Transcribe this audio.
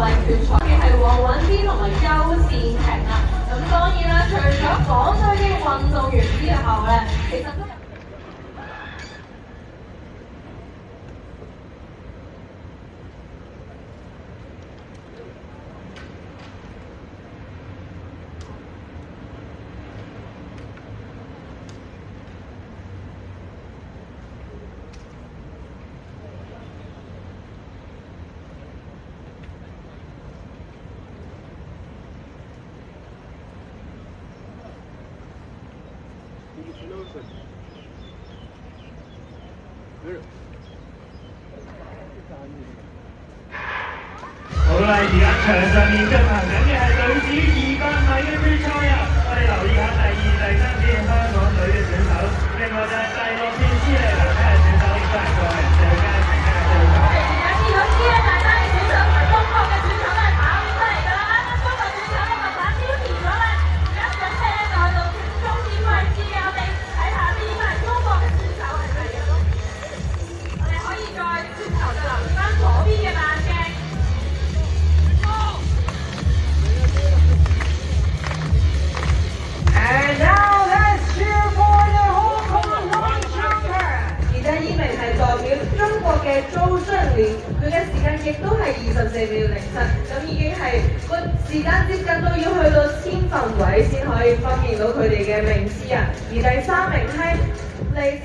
力決賽，係黃韻詩同埋邱善婷啊。咁當然啦，除咗港隊嘅運動員之後咧，其實都好啦，而家場上面進行緊嘅係女子200米嘅決賽啊！我哋留意下第2、第3節香港隊嘅選手，另外就係第6線斯利蘭嘅選手亦都係過嚟最佳成績嘅對手。而家見到斯利蘭嘅選手同埋中國嘅選手都係跑出嚟㗎啦，啱啱中國選手咧就把標填咗啦，而家準備咧就去到終點位置嘅，我哋睇下邊個係中國嘅選手係咪嘅咯？我哋可以再轉頭就留意翻左邊嘅慢鏡。And now let's cheer for the Hong Kong long jumper。而第2名係代表中國嘅周順廉，佢嘅時間亦都係24秒07，咁已經係個時間接近到要去到千分位先可以分辨到佢哋嘅名次啊。而第3名係嚟自